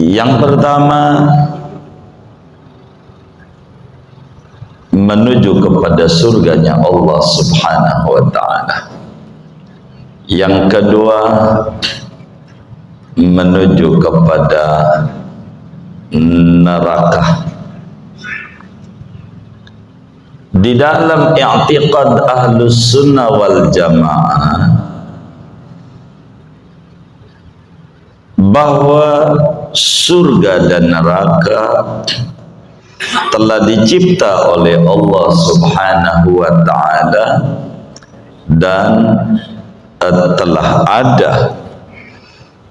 Yang pertama, menuju kepada surganya Allah Subhanahu wa ta'ala. Yang kedua, menuju kepada neraka. Di dalam i'tiqad Ahlus Sunnah wal Jamaah bahwa surga dan neraka telah dicipta oleh Allah Subhanahu wa ta'ala dan telah ada.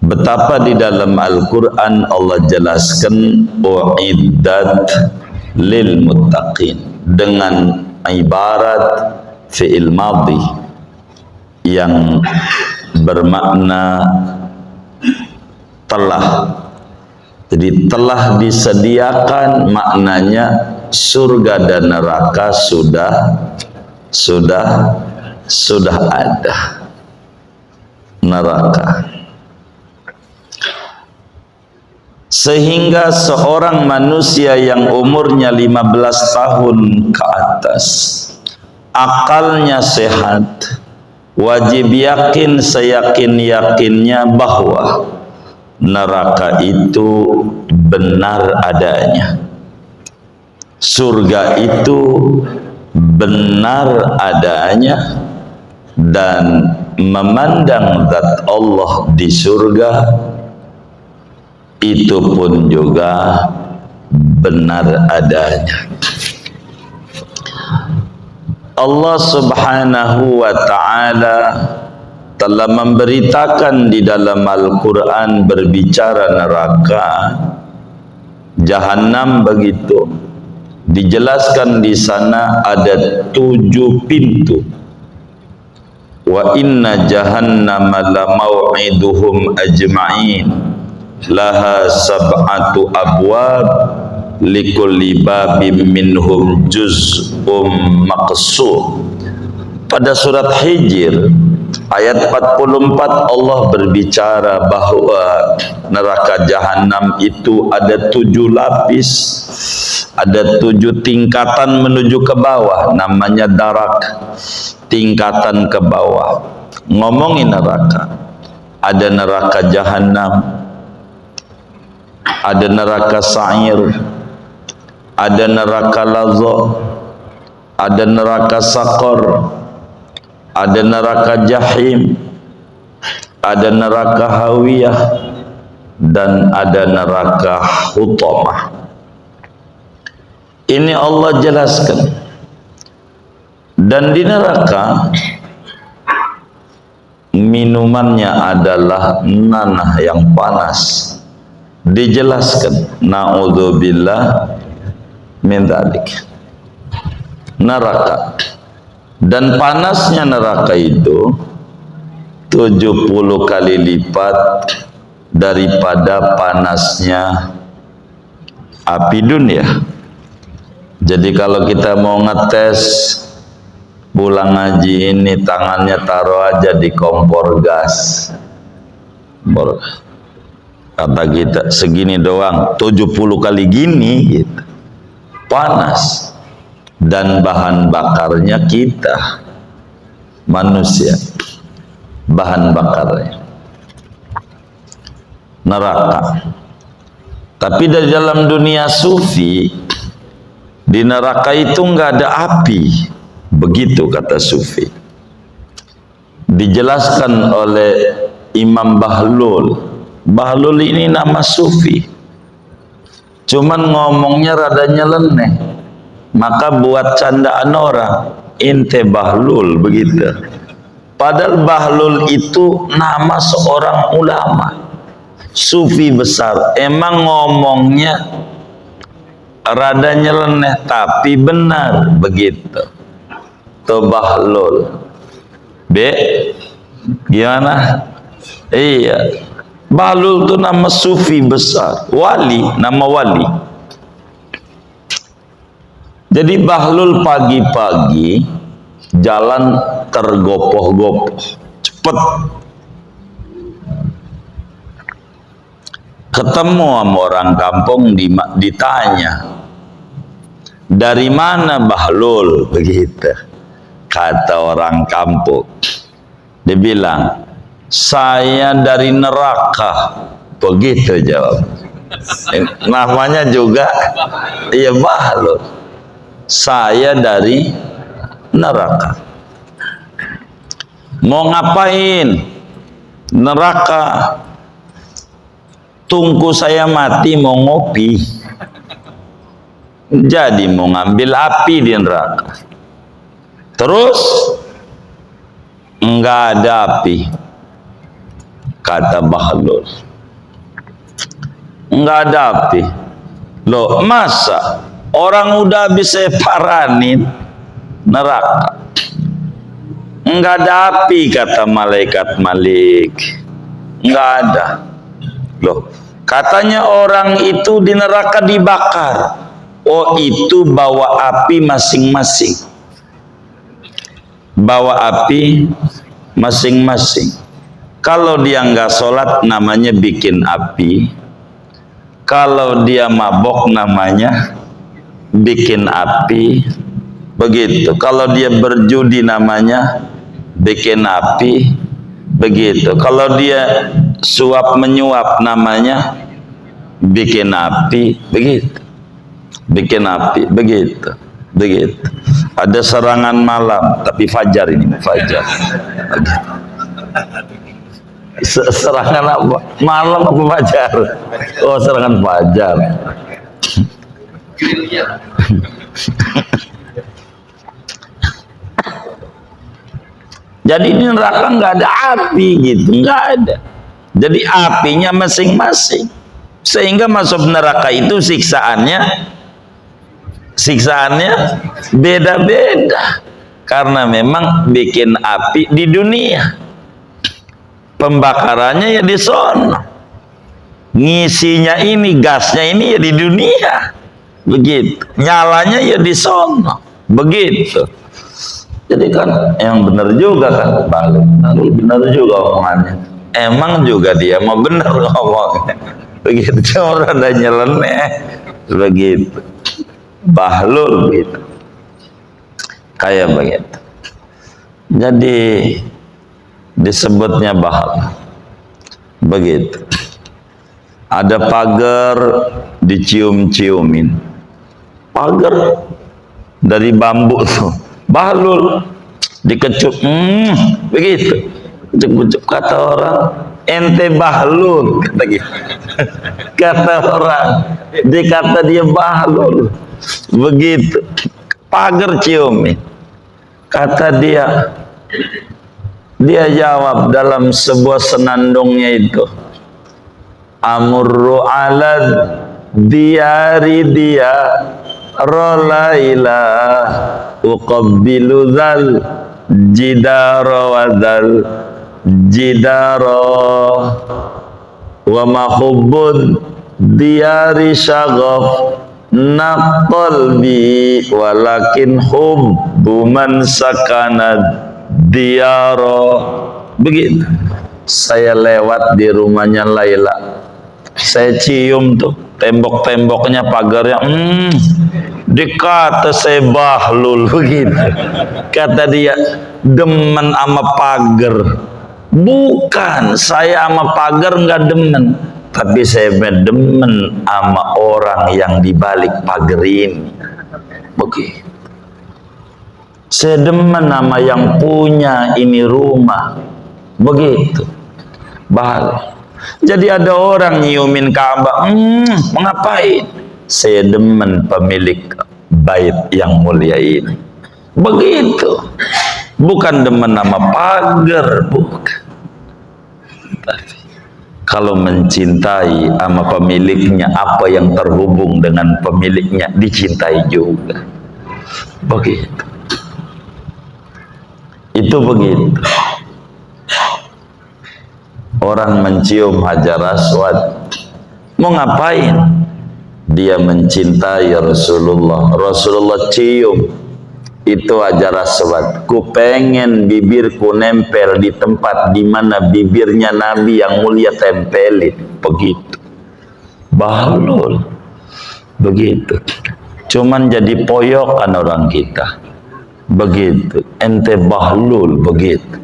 Betapa di dalam Al-Quran Allah jelaskan u'iddat lil muttaqin dengan ibarat fi'il madhi yang bermakna telah. Jadi telah disediakan, maknanya surga dan neraka sudah ada. Neraka. Sehingga seorang manusia yang umurnya 15 tahun ke atas, akalnya sehat, wajib yakin seyakin-yakinnya bahwa neraka itu benar adanya, surga itu benar adanya, dan memandang zat Allah di surga itu pun juga benar adanya. Allah Subhanahu wa ta'ala telah memberitakan di dalam Al-Quran berbicara neraka, Jahannam begitu. Dijelaskan di sana ada 7 pintu. Wa inna jahannama la maw'iduhum ajma'in laha sab'atu abwab likulli babim minhum juz'um maqsur. Pada surat Hijr ayat 44 Allah berbicara bahwa neraka Jahannam itu ada 7 lapis, ada 7 tingkatan menuju ke bawah, namanya darak, tingkatan ke bawah. Ngomongin neraka, ada neraka Jahannam, ada neraka Sa'ir, ada neraka Lazza, ada neraka Saqar, ada neraka Jahim, ada neraka Hawiyah, dan ada neraka Hutamah. Ini Allah jelaskan. Dan di neraka minumannya adalah nanah yang panas. Dijelaskan, na'udzubillah min dzalik. Neraka, dan panasnya neraka itu 70 kali lipat daripada panasnya api dunia. Jadi kalau kita mau ngetes pulang ngaji ini, tangannya taruh aja di kompor gas. Kata kita segini doang, 70 kali gini gitu. Panas. Dan bahan bakarnya kita manusia, bahan bakarnya neraka. Tapi dari dalam dunia sufi, di neraka itu nggak ada api, begitu kata sufi. Dijelaskan oleh Imam Bahlul. Bahlul ini nama sufi, cuman ngomongnya rada nyeleneh, maka buat candaan orang, ente Bahlul begitu. Padahal Bahlul itu nama seorang ulama sufi besar. Emang ngomongnya rada nyeleneh tapi benar begitu. Tuh Bahlul. Gimana? Iya. Bahlul itu nama sufi besar, wali, nama wali. Jadi Bahlul pagi-pagi jalan tergopoh-gopoh, cepet. Ketemu sama orang kampung, ditanya, dari mana Bahlul? Begitu kata orang kampung. Dia bilang, saya dari neraka. Begitu jawab. Namanya juga ya Bahlul. Saya dari neraka. Mau ngapain? Neraka. Tunggu saya mati mau ngopi. Jadi mau ngambil api di neraka. Terus enggak ada api, kata Bahlul. Enggak ada api. Loh, masa orang udah habis saya paranin neraka, enggak ada api, kata malaikat Malik. Enggak ada. Loh, katanya orang itu di neraka dibakar. Oh, itu bawa api masing-masing. Bawa api masing-masing. Kalau dia nggak sholat namanya bikin api. Kalau dia mabok namanya bikin api. Begitu. Kalau dia berjudi namanya bikin api. Begitu. Kalau dia suap menyuap namanya bikin api. Begitu. Bikin api. Begitu. Begitu. Ada serangan malam, tapi fajar ini, fajar. Serangan apa? Malam apa fajar? Oh, serangan fajar. Jadi di neraka nggak ada api gitu, nggak ada. Jadi apinya masing-masing. Sehingga masuk neraka itu siksaannya beda-beda. Karena memang bikin api di dunia, pembakarannya ya di sono, ngisinya ini, gasnya ini ya di dunia, begitu, nyalanya ya di sono, begitu. Jadi kan yang benar juga kan, balik, benar juga omongannya. Emang juga dia mau benar ngomongnya, begitu, cuma ada nyeleneh, begitu. Bahlul gitu, kayak begitu. Jadi disebutnya Bahlul begitu. Ada pagar dicium-ciumin, pagar dari bambu tuh, Bahlul dikecup, begitu, kecup-kecup, kata orang, ente Bahlul, kata gitu. Kata orang, dikata dia Bahlul, begitu, pagar ciumin. Kata dia jawab dalam sebuah senandungnya itu, amurru alad diyari dia rolaila uqabbilu dzal jidara wa dzal jidara wa mahubbud diyari syaghaf naqalbi walakin hubbu man sakanad diyara. Begitu. Saya lewat di rumahnya Laila, saya cium tuh tembok-temboknya, pagarnya, dikata saya Bahlul, begitu. Kata dia, demen sama pagar. Bukan, saya sama pagar nggak demen, tapi saya demen sama orang yang dibalik pagar ini. Begitu. Saya demen sama yang punya ini rumah. Begitu. Bahlul. Jadi ada orang nyiumin Ka'bah, mengapain? Saya demen pemilik bait yang mulia ini. Begitu. Bukan demen nama pagar, bukan. Tapi kalau mencintai sama pemiliknya, apa yang terhubung dengan pemiliknya dicintai juga. Begitu. Itu begitu. Orang mencium Hajar Aswad, mau ngapain? Dia mencintai Rasulullah. Rasulullah cium itu Hajar Aswad. Ku pengen bibirku nempel di tempat di mana bibirnya Nabi yang mulia tempelin. Begitu. bahlul. Begitu. Cuman jadi poyokan orang kita. Begitu. Ente bahlul, begitu.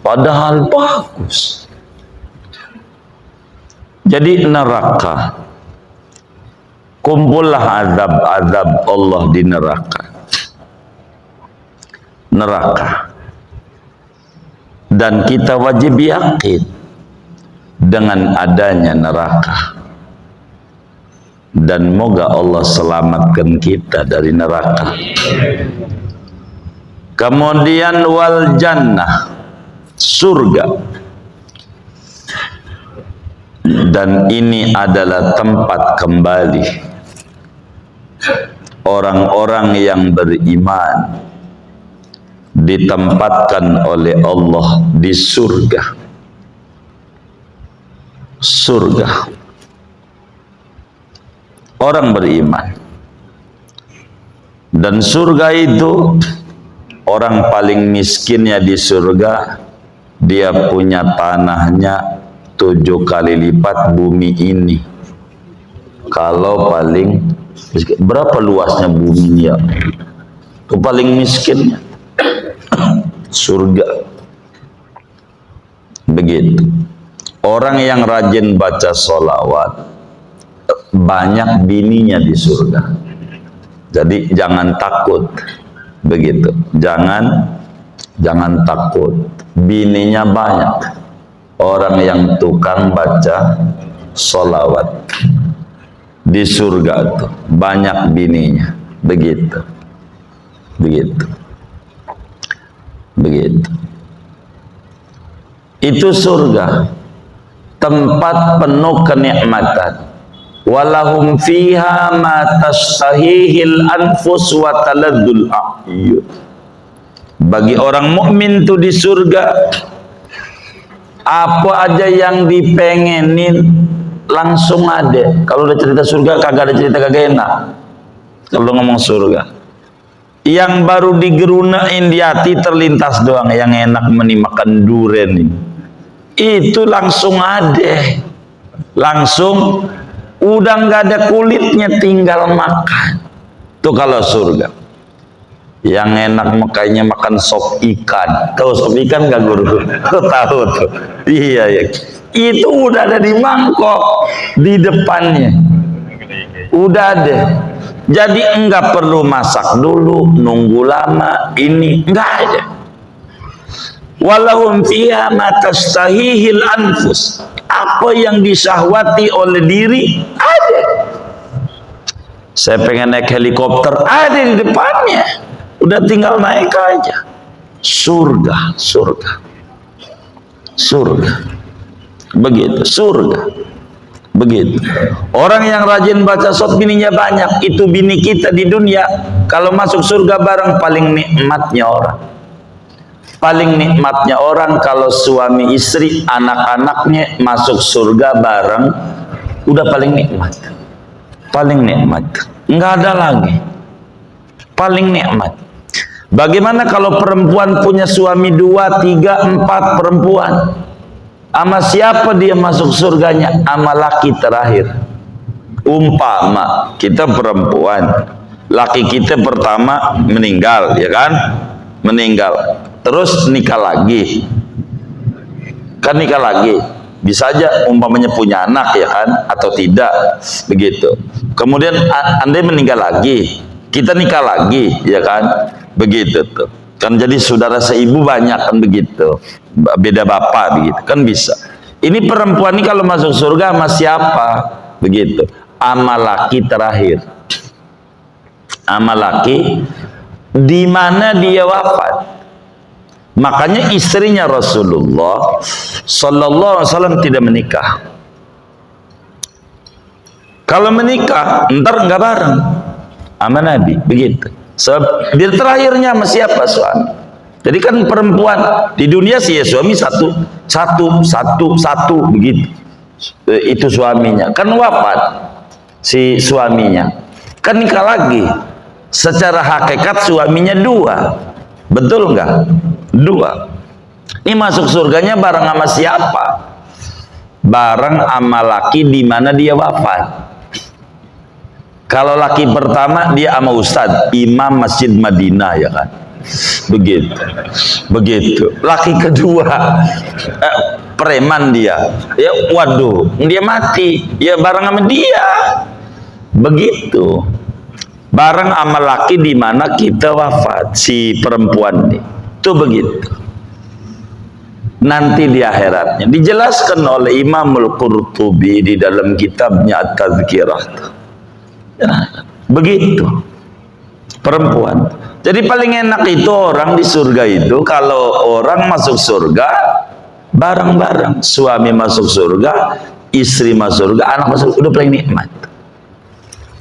Padahal bagus. Jadi neraka. Kumpullah azab-azab Allah di neraka. Neraka. Dan kita wajib yakin dengan adanya neraka. Dan moga Allah selamatkan kita dari neraka. Kemudian wal jannah, surga. Dan ini adalah tempat kembali orang-orang yang beriman, ditempatkan oleh Allah di surga. Surga. Orang beriman. Dan surga itu, orang paling miskinnya di surga, dia punya tanahnya 7 kali lipat bumi ini. Kalau paling, berapa luasnya bumi ini ya? Itu paling miskinnya. Surga. Begitu. Orang yang rajin baca sholawat, banyak bininya di surga. Jadi jangan takut. Begitu. Jangan takut. Bininya banyak. Orang yang tukang baca sholawat di surga itu banyak bininya. Begitu. Begitu. Begitu. Itu surga, tempat penuh kenikmatan. Walahum fiha ma tashtahihil anfus wa taladdul a'yun. Bagi orang mukmin itu di surga, apa aja yang dipengenin langsung ada. Kalau udah cerita surga kagak ada cerita kagak enak. Kalau ngomong surga, yang baru digerunain di hati terlintas doang, yang enak makan durian ini. Itu langsung ada. Langsung udah nggak ada kulitnya, tinggal makan. Tuh kalau surga. Yang enak makanya makan sop ikan. Tahu sop ikan nggak guru? Tahu tuh. Iya ya. Itu udah ada di mangkok di depannya. Udah ada. Jadi enggak perlu masak dulu, nunggu lama, ini enggak ada. Walahum fiha ma tastahihil anfus. Apa yang disahwati oleh diri ada. Saya pengen naik helikopter, ada di depannya. Udah tinggal naik aja. Surga, surga. Surga. Begitu, surga. Begitu. Orang yang rajin baca sholawat bininya banyak. Itu bini kita di dunia. Kalau masuk surga bareng, paling nikmatnya orang. Paling nikmatnya orang kalau suami istri, anak-anaknya masuk surga bareng, udah paling nikmat. Paling nikmat. Enggak ada lagi. Paling nikmat. Bagaimana kalau perempuan punya suami 2, 3, 4 perempuan? Ama siapa dia masuk surganya? Ama laki terakhir. Umpama kita perempuan, laki kita pertama meninggal, ya kan? Meninggal. Terus nikah lagi. Kan nikah lagi. Bisa aja umpamanya punya anak, ya kan? Atau tidak. Begitu. Kemudian Anda meninggal lagi. Kita nikah lagi, ya kan? Begitu tuh. Kan jadi saudara seibu banyak kan begitu. Beda bapak begitu. Kan bisa. Ini perempuan ini kalau masuk surga sama siapa? Begitu. Sama laki terakhir. Sama laki di mana dia wafat. Makanya istrinya Rasulullah sallallahu alaihi wasallam tidak menikah. Kalau menikah, ntar nggak bareng sama Nabi, begitu. Sebab dia terakhirnya sama siapa? Suami. Jadi kan perempuan di dunia sih ya suami satu begitu. Itu suaminya kan wafat si suaminya. Kan nikah lagi. Secara hakikat suaminya 2. Betul nggak? 2. Ini masuk surganya bareng sama siapa? Bareng sama laki di mana dia wafat. Kalau laki pertama dia sama ustad, imam masjid Madinah, ya kan? Begitu. Begitu. Laki kedua preman dia. Ya waduh, dia mati. Ya bareng sama dia. Begitu. Bareng sama laki di mana kita wafat, si perempuan ini. Itu begitu. Nanti di akhiratnya dijelaskan oleh Imamul Qurtubi di dalam kitabnya At-Tadhkirah. Ya, begitu perempuan. Jadi paling enak itu orang di surga itu kalau orang masuk surga bareng-bareng, suami masuk surga, istri masuk surga, anak masuk surga, udah paling nikmat.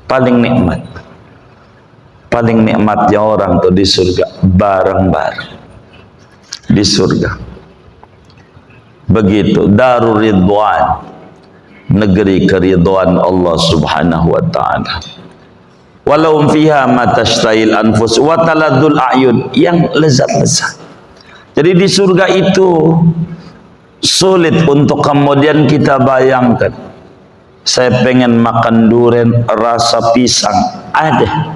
Paling nikmat. Paling nikmatnya orang tuh di surga bareng-bareng di surga. Begitu Darul Ridwan, negeri keridhaan Allah Subhanahu wa taala. Walau fiha ma tashtahil anfus wa taladul a'yun, yang lezat-lezat. Jadi di surga itu sulit untuk kemudian kita bayangkan. Saya pengen makan durian rasa pisang, ada.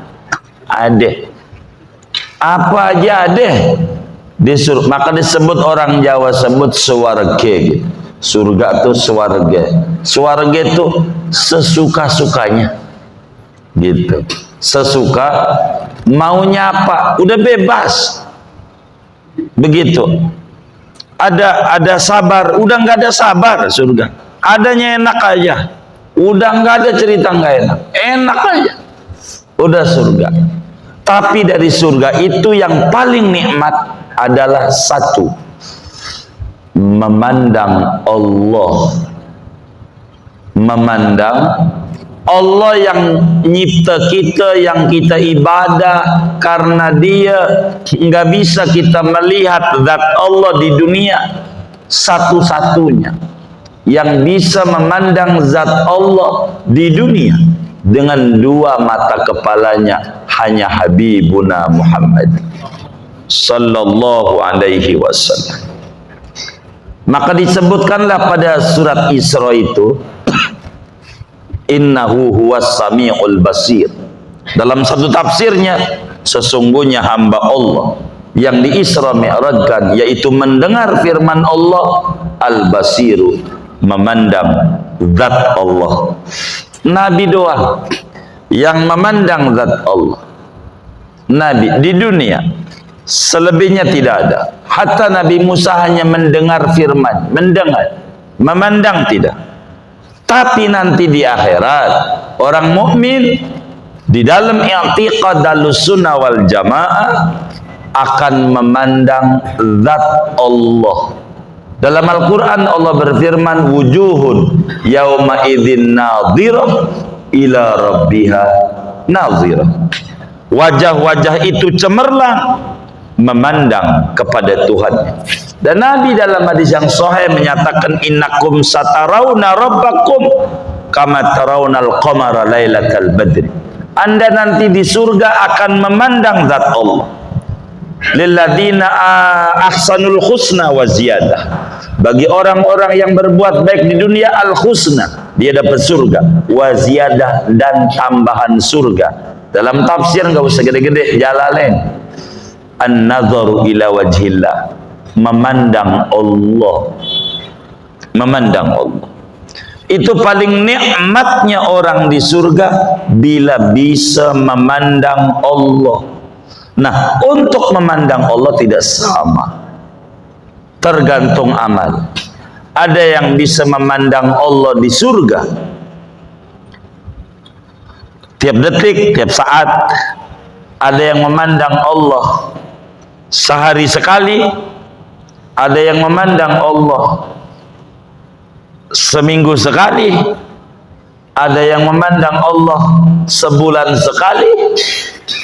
Apa aja ada di surga. Maka disebut orang Jawa sebut swarga gitu. Surga itu swarga. Swarga itu sesuka-sukanya. Gitu. Sesuka maunya apa? Udah bebas. Begitu. Ada sabar, udah nggak ada sabar surga. Adanya enak aja. Udah nggak ada cerita nggak enak. Enak aja. Udah surga. Tapi dari surga itu yang paling nikmat adalah satu, memandang Allah. Memandang Allah yang nyipta kita, yang kita ibadah, karena dia nggak bisa kita melihat zat Allah di dunia. Satu-satunya yang bisa memandang zat Allah di dunia dengan dua mata kepalanya hanya Habibuna Muhammad sallallahu alaihi wasallam. Maka disebutkanlah pada surat Isra itu, innahu huwas sami'ul basir. Dalam satu tafsirnya, sesungguhnya hamba Allah yang di Isra Mi'rajkan, yaitu mendengar firman Allah, al-basiru, memandang zat Allah. Nabi doang yang memandang zat Allah. Nabi di dunia, selebihnya tidak ada. Hatta Nabi Musa hanya mendengar firman, mendengar, memandang tidak. Tapi nanti di akhirat orang mukmin di dalam i'tiqad Ahlussunnah wal Jamaah akan memandang zat Allah. Dalam Al-Quran Allah berfirman, wujuhun yawma idzin nadhirah ila rabbiha nadhirah. Wajah-wajah itu cemerlang memandang kepada Tuhan. Dan Nabi dalam hadis yang sahih menyatakan, innakum satarawna rabbakum kama tarawnal qamara lailatal badri. Anda nanti di surga akan memandang zat Allah. Lilladzina ahsanul husna wa ziyadah. Bagi orang-orang yang berbuat baik di dunia, al husna, dia dapat surga, wa ziyadah, dan tambahan surga. Dalam tafsir enggak usah gede-gede, Jalalain, an-nadharu ila wajhillah, memandang Allah. Memandang Allah itu paling nikmatnya orang di surga bila bisa memandang Allah. Nah, untuk memandang Allah tidak sama, tergantung amal. Ada yang bisa memandang Allah di surga tiap detik, tiap saat. Ada yang memandang Allah sehari sekali. Ada yang memandang Allah seminggu sekali. Ada yang memandang Allah sebulan sekali.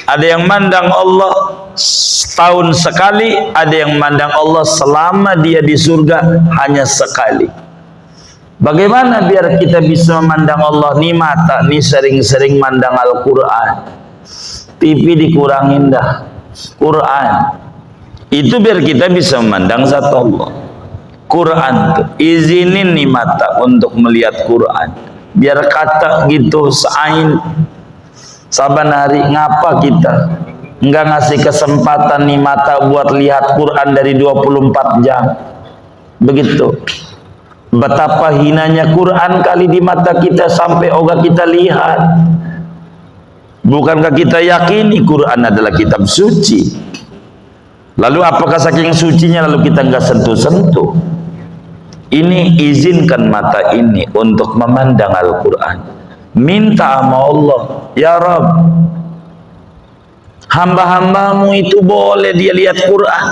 Ada yang memandang Allah setahun sekali. Ada yang memandang Allah selama dia di surga hanya sekali. Bagaimana biar kita bisa memandang Allah? Nih mata, nih sering-sering mandang Al-Quran. TV dikurangin dah. Quran. Itu biar kita bisa memandang zat Allah. Quran tuh. Izinin nih mata untuk melihat Quran. Biar kata gitu seain. Saban hari ngapa kita enggak ngasih kesempatan nih mata buat lihat Quran dari 24 jam? Begitu. Betapa hinanya Quran kali di mata kita sampai ogah kita lihat. Bukankah kita yakini Quran adalah kitab suci? Lalu apakah saking sucinya lalu kita enggak sentuh-sentuh? Ini izinkan mata ini untuk memandang Al-Quran. Minta sama Allah, ya Rabb, hamba-hambamu itu boleh dia lihat Quran,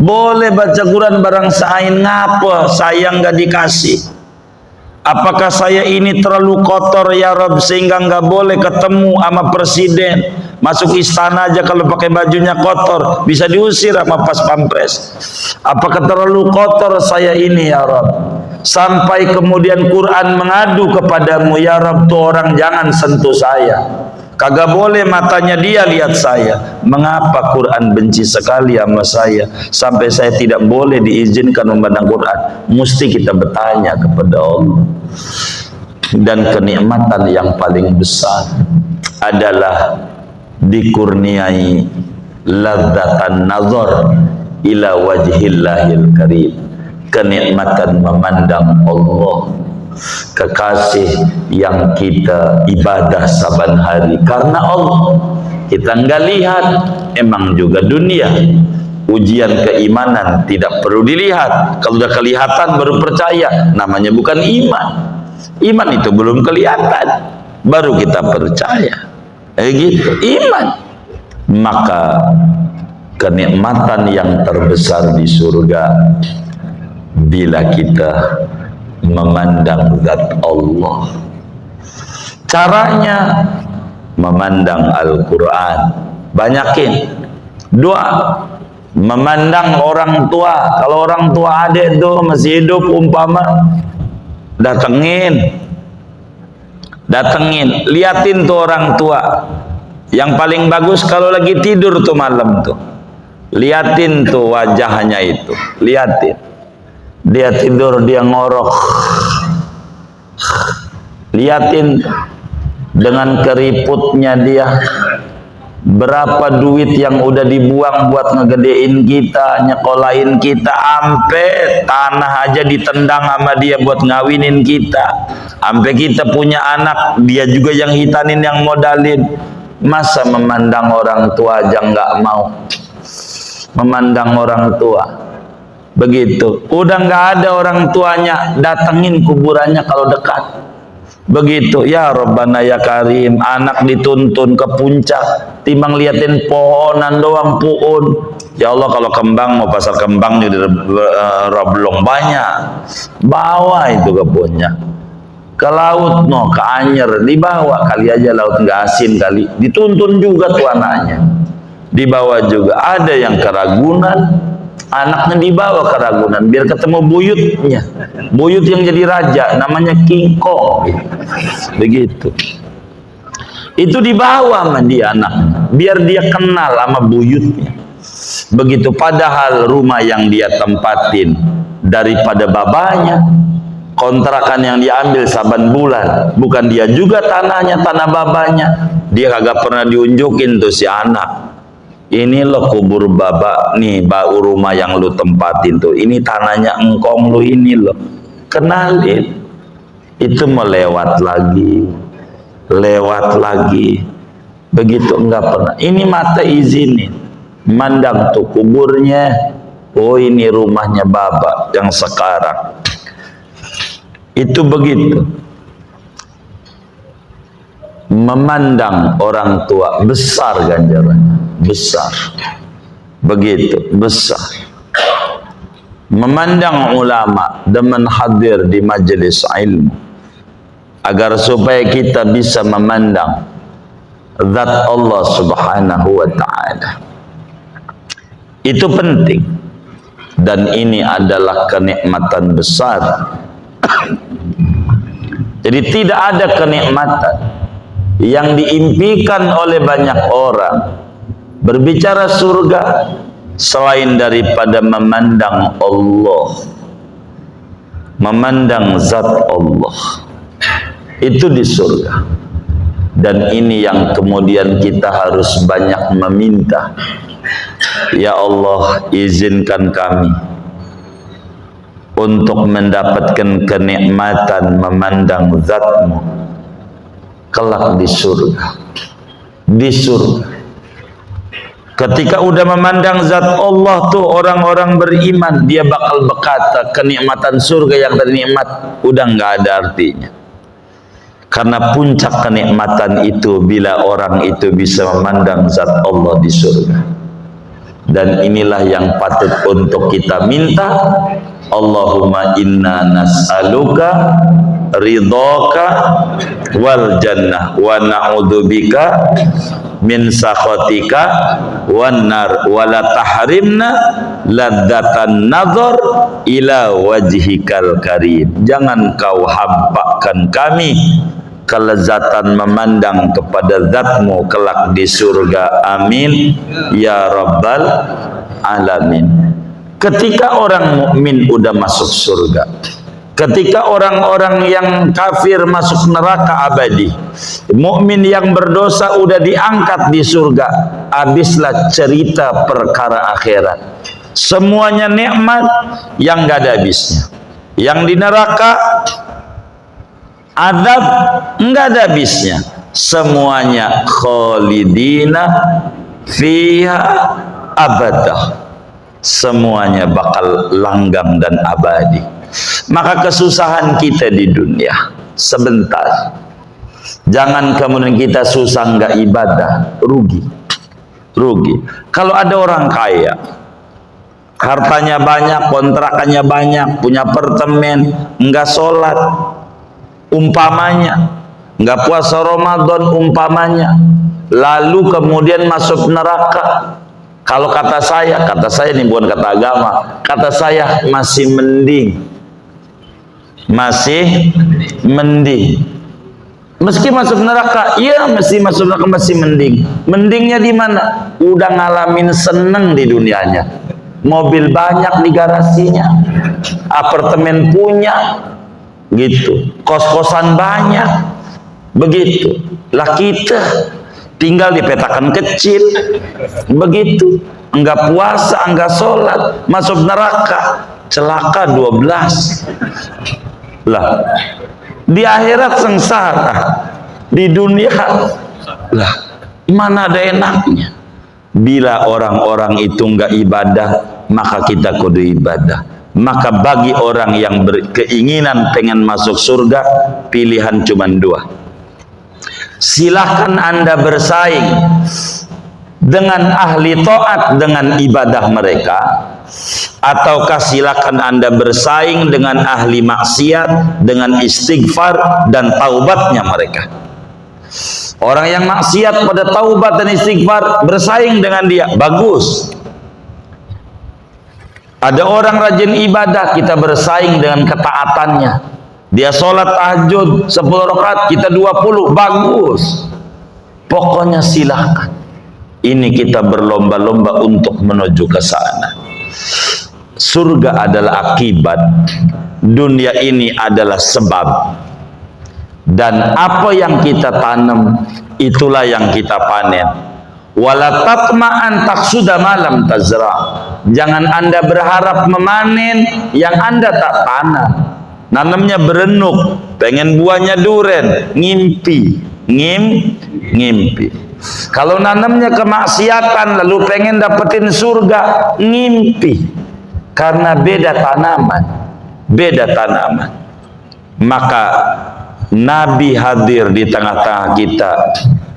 boleh baca Quran barang sain, ngapa saya nggak dikasih? Apakah saya ini terlalu kotor ya Rabb sehingga nggak boleh ketemu sama presiden? Masuk istana aja kalau pakai bajunya kotor bisa diusir sama pas pampres. Apakah terlalu kotor saya ini ya Rabb? Sampai kemudian Quran mengadu kepadamu, ya Rabb, tuh orang jangan sentuh saya. Kagak boleh matanya dia lihat saya. Mengapa Quran benci sekali sama saya sampai saya tidak boleh diizinkan memandang Quran? Mesti kita bertanya kepada Allah. Dan kenikmatan yang paling besar adalah dikurniai ladzatan nazar ila wajhillahil karim, kenikmatan memandang Allah, kekasih yang kita ibadah saban hari karena Allah. Kita enggak lihat, emang juga dunia. Ujian keimanan tidak perlu dilihat. Kalau udah kelihatan baru percaya, namanya bukan iman. Iman itu belum kelihatan, baru kita percaya. Gitu, iman. Maka kenikmatan yang terbesar di surga bila kita memandang zat Allah. Caranya memandang Al-Quran. Banyakin doa. Memandang orang tua. Kalau orang tua adik itu masih hidup umpama, datengin, liatin tuh orang tua. Yang paling bagus kalau lagi tidur tuh malam tuh, liatin tuh wajahnya itu, liatin. Dia tidur, dia ngorok, liatin dengan keriputnya dia. Berapa duit yang udah dibuang buat ngegedein kita, nyekolahin kita, ampe tanah aja ditendang sama dia buat ngawinin kita. Ampe kita punya anak, dia juga yang hitanin, yang modalin. Masa memandang orang tua aja nggak mau? Memandang orang tua begitu. Udah nggak ada orang tuanya, datengin kuburannya kalau dekat. Begitu, ya Rabbana ya Karim, anak dituntun ke puncak, timbang liatin pohonan doang puun. Ya Allah, kalau kembang mau pasar kembang di Roblong banyak, bawa itu ke puncak, ke laut no, ke Anyer, dibawa kali aja laut nggak asin kali, dituntun juga tuh anaknya, dibawa juga. Ada yang ke Ragunan, anaknya dibawa ke Ragunan biar ketemu buyutnya, buyut yang jadi raja namanya King Kong, begitu. Itu dibawa sama dia anaknya biar dia kenal sama buyutnya, begitu. Padahal rumah yang dia tempatin daripada babanya, kontrakan yang diambil saban bulan, bukan dia juga tanahnya, tanah babanya. Dia kagak pernah diunjukin tuh si anak, ini lo kubur baba nih, bau rumah yang lu tempatin tuh, ini tanahnya engkong lu, ini lo kenalin. Itu melewat lagi, begitu enggak pernah. Ini mata izinin mandang tuh kuburnya, oh ini rumahnya baba yang sekarang. Itu begitu. Memandang orang tua besar ganjarannya, besar, begitu besar. Memandang ulama demen hadir di majelis ilmu agar supaya kita bisa memandang zat Allah Subhanahu wa ta'ala. Itu penting, dan ini adalah kenikmatan besar. Jadi tidak ada kenikmatan yang diimpikan oleh banyak orang berbicara surga selain daripada memandang Allah, memandang zat Allah. Itu di surga. Dan ini yang kemudian kita harus banyak meminta. Ya Allah, izinkan kami untuk mendapatkan kenikmatan memandang zat-Mu kelak di surga. Di surga. Ketika udah memandang zat Allah tuh orang-orang beriman, dia bakal berkata kenikmatan surga yang tadi nikmat udah nggak ada artinya. Karena puncak kenikmatan itu bila orang itu bisa memandang zat Allah di surga. Dan inilah yang patut untuk kita minta. Allahumma inna nas'aluka ridhaka wal jannah wa na'udzubika min sakhatika wan nar wa la tahrimna ladzatan nazar ila wajhikal karim. Jangan kau hampakan kami kelezatan memandang kepada zat-Mu kelak di surga. Amin ya rabbal alamin. Ketika orang mukmin udah masuk surga, ketika orang-orang yang kafir masuk neraka abadi, mukmin yang berdosa udah diangkat di surga, habislah cerita perkara akhirat. Semuanya nikmat yang gak ada habisnya. Yang di neraka adab enggak ada habisnya. Semuanya khalidina fiha abadah. Semuanya bakal langgam dan abadi. Maka kesusahan kita di dunia sebentar. Jangan kemudian kita susah enggak ibadah, rugi. Rugi. Kalau ada orang kaya, hartanya banyak, kontrakannya banyak, punya apartemen, enggak sholat, umpamanya, enggak puasa Ramadan umpamanya, lalu kemudian masuk neraka. Kalau kata saya ini bukan kata agama, kata saya masih mending. Masih mending. Meski masuk neraka, iya masih masuk neraka masih mending. Mendingnya di mana? Udah ngalamin seneng di dunianya. Mobil banyak di garasinya, apartemen punya, gitu. Kos-kosan banyak, begitu. Lah kita tinggal di petakan kecil, begitu. Enggak puasa, enggak sholat, masuk neraka, celaka 12. Lah, di akhirat sengsara, di dunia lah mana ada enaknya. Bila orang-orang itu enggak ibadah, maka kita kudu ibadah. Maka bagi orang yang berkeinginan pengen masuk surga, pilihan cuma 2. Silahkan Anda bersaing dengan ahli taat dengan ibadah mereka, ataukah silakan Anda bersaing dengan ahli maksiat dengan istighfar dan taubatnya mereka. Orang yang maksiat pada taubat dan istighfar, bersaing dengan dia, bagus. Ada orang rajin ibadah, kita bersaing dengan ketaatannya. Dia sholat tahajud 10 rakaat, kita 20, bagus. Pokoknya silahkan. Ini kita berlomba-lomba untuk menuju ke sana. Surga adalah akibat, dunia ini adalah sebab. Dan apa yang kita tanam, itulah yang kita panen. Wala tatma'an taksuda malam tazra. Jangan Anda berharap memanen yang Anda tak tanam. Nanamnya berenuk, pengen buahnya duren, ngimpi. Kalau nanamnya kemaksiatan lalu pengen dapetin surga, ngimpi. Karena beda tanaman. Maka Nabi hadir di tengah-tengah kita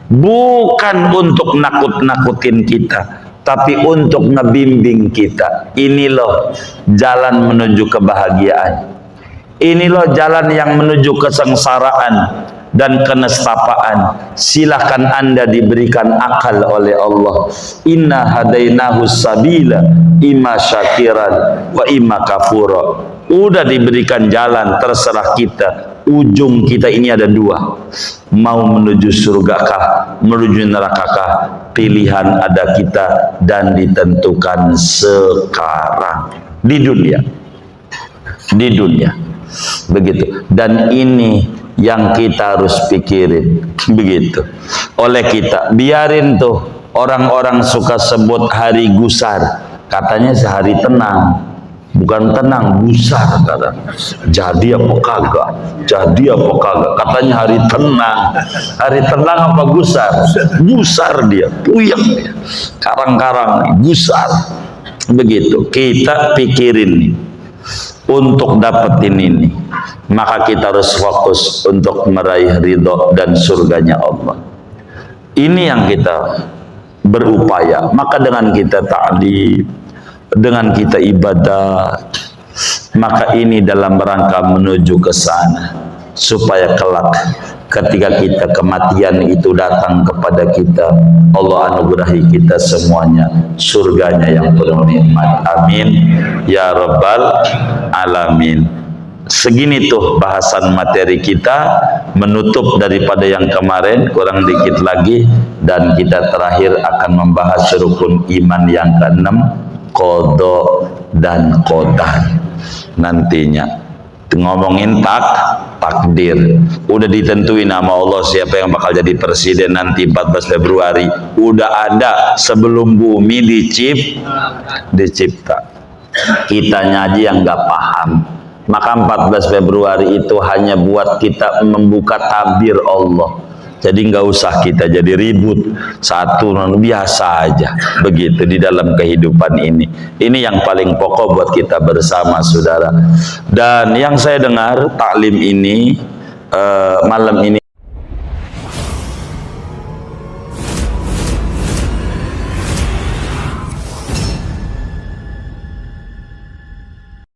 bukan untuk nakut-nakutin kita, tapi untuk ngebimbing kita. Ini loh jalan menuju kebahagiaan. Ini loh jalan yang menuju kesengsaraan dan kenestapaan. Silahkan Anda diberikan akal oleh Allah. Inna hadainahu sabila imma syakiran wa imma kafura. Udah diberikan jalan, terserah kita. Ujung kita ini ada 2. Mau menuju surgakah, menuju nerakakah? Pilihan ada kita dan ditentukan sekarang di dunia. Begitu. Dan ini yang kita harus pikirin. Begitu. Oleh kita, biarin tuh orang-orang suka sebut hari gusar, katanya sehari tenang. Bukan tenang, gusar kata. Jadi apa kagak? Jadi apa kagak? Katanya hari tenang. Hari tenang apa gusar? Gusar dia, puyeng dia. Karang-karang, gusar. Begitu. Kita pikirin nih. Untuk dapetin ini, maka kita harus fokus untuk meraih ridho dan surganya Allah. Ini yang kita berupaya. Maka dengan kita ta'lim, dengan kita ibadah, maka ini dalam rangka menuju ke sana, supaya kelak ketika kita kematian itu datang kepada kita, Allah anugerahi kita semuanya surganya yang penuh nikmat. Amin ya rabbal alamin. Segini tuh bahasan materi kita, menutup daripada yang kemarin, kurang dikit lagi, dan kita terakhir akan membahas rukun iman yang keenam, qada dan qadar. Nantinya ngomongin takdir, udah ditentuin nama Allah siapa yang bakal jadi presiden nanti 14 Februari, udah ada sebelum bumi dicipta. Kitanya aja yang nggak paham. Maka 14 Februari itu hanya buat kita membuka tabir Allah. Jadi nggak usah kita jadi ribut, satu biasa aja begitu di dalam kehidupan ini. Ini yang paling pokok buat kita bersama, saudara. Dan yang saya dengar taklim ini malam ini